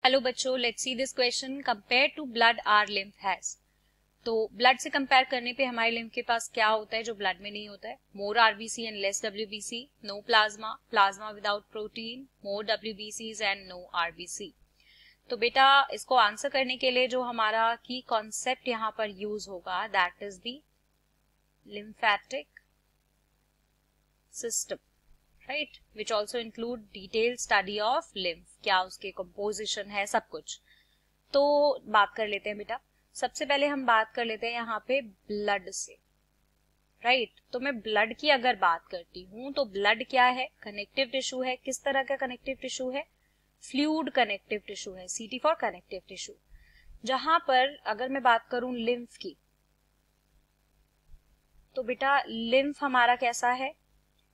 Hello बच्चों, let's see this question. Compare to blood or lymph has. तो blood से compare करने पे हमारे लिम्फ के पास क्या होता है जो ब्लड में नहीं होता है? More RBC and less WBC, no plasma, plasma without protein, more डब्ल्यूबीसीज एंड नो आरबीसी। तो बेटा इसको आंसर करने के लिए जो हमारा की कॉन्सेप्ट यहाँ पर यूज होगा that is the lymphatic system, right, which also include detail study of lymph, क्या उसके कंपोजिशन है, सब कुछ। तो बात कर लेते हैं बेटा। सबसे पहले हम बात कर लेते हैं यहाँ पे ब्लड से, राइट। तो मैं ब्लड की अगर बात करती हूँ तो ब्लड क्या है? कनेक्टिव टिश्यू है। किस तरह का कनेक्टिव टिश्यू है? फ्लूइड कनेक्टिव टिश्यू है, सीटी फॉर कनेक्टिव टिश्यू। जहां पर अगर मैं बात करूं लिम्फ की, तो बेटा लिम्फ हमारा कैसा है?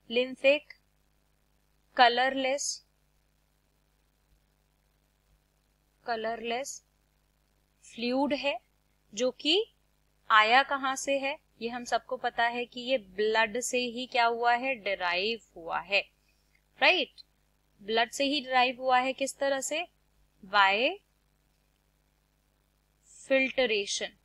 लिम्फ एक कलरलेस फ्लूइड है जो कि आया कहां से है? ये हम सबको पता है कि ये ब्लड से ही क्या हुआ है? डिराइव हुआ है, राइट। ब्लड से ही डिराइव हुआ है। किस तरह से? By filtration.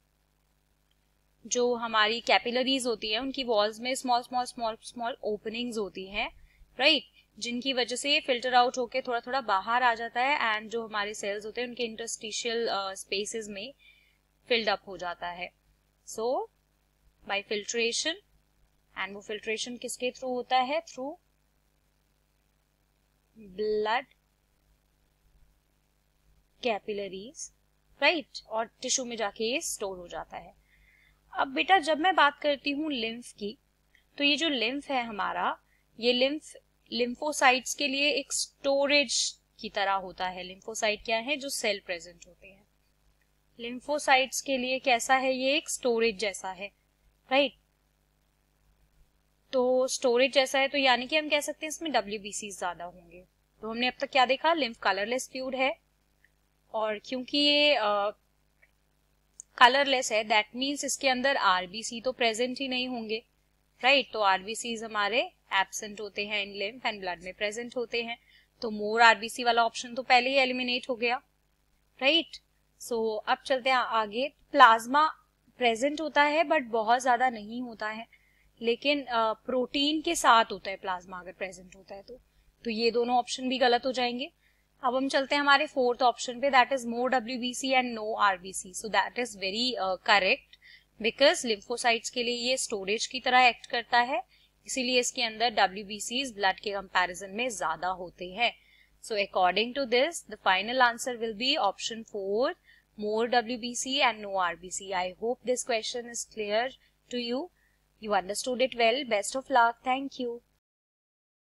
जो हमारी कैपिलरीज होती है उनकी वॉल्स में small small small small openings होती हैं, राइट, जिनकी वजह से ये फिल्टर आउट होके थोड़ा थोड़ा बाहर आ जाता है एंड जो हमारे सेल्स होते हैं उनके इंटरस्टिशियल स्पेसेस में फिल्ड अप हो जाता है। सो बाय फिल्ट्रेशन, एंड वो फिल्ट्रेशन किसके थ्रू होता है? थ्रू ब्लड कैपिलरीज, राइट, और टिश्यू में जाके ये स्टोर हो जाता है। अब बेटा जब मैं बात करती हूँ लिम्फ की, तो ये जो लिम्फ है हमारा, ये लिम्फ लिम्फोसाइट्स के लिए एक स्टोरेज की तरह होता है। लिम्फोसाइट क्या है? जो सेल प्रेजेंट होते हैं। लिम्फोसाइट्स के लिए कैसा है? ये एक स्टोरेज जैसा है, राइट। तो स्टोरेज जैसा है तो यानी कि हम कह सकते हैं इसमें डब्ल्यूबीसी ज्यादा होंगे। तो हमने अब तक क्या देखा? लिम्फ कलरलेस फ्लूइड है, और क्योंकि ये कलरलेस है दैट मीन्स इसके अंदर आरबीसी तो प्रेजेंट ही नहीं होंगे, राइट। तो आरबीसीज हमारे एब्सेंट होते हैं इन लिम्फ एंड ब्लड में प्रेजेंट होते हैं। तो मोर आरबीसी वाला ऑप्शन तो पहले ही एलिमिनेट हो गया, राइट। सो अब चलते हैं आगे। प्लाज्मा प्रेजेंट होता है बट बहुत ज्यादा नहीं होता है, लेकिन प्रोटीन के साथ होता है प्लाज्मा अगर प्रेजेंट होता है तो ये दोनों ऑप्शन भी गलत हो जाएंगे। अब हम चलते हैं हमारे फोर्थ ऑप्शन पे, that is more WBC and no RBC. So that is very correct, because lymphocytes के लिए ये स्टोरेज की तरह एक्ट करता है, इसीलिए इसके अंदर डब्ल्यूबीसीज ब्लड के कंपैरिजन में ज्यादा होते हैं। So according to this the final answer will be option 4, more WBC and no RBC. I hope this question is clear to you. You understood it well. Best of luck. Thank you.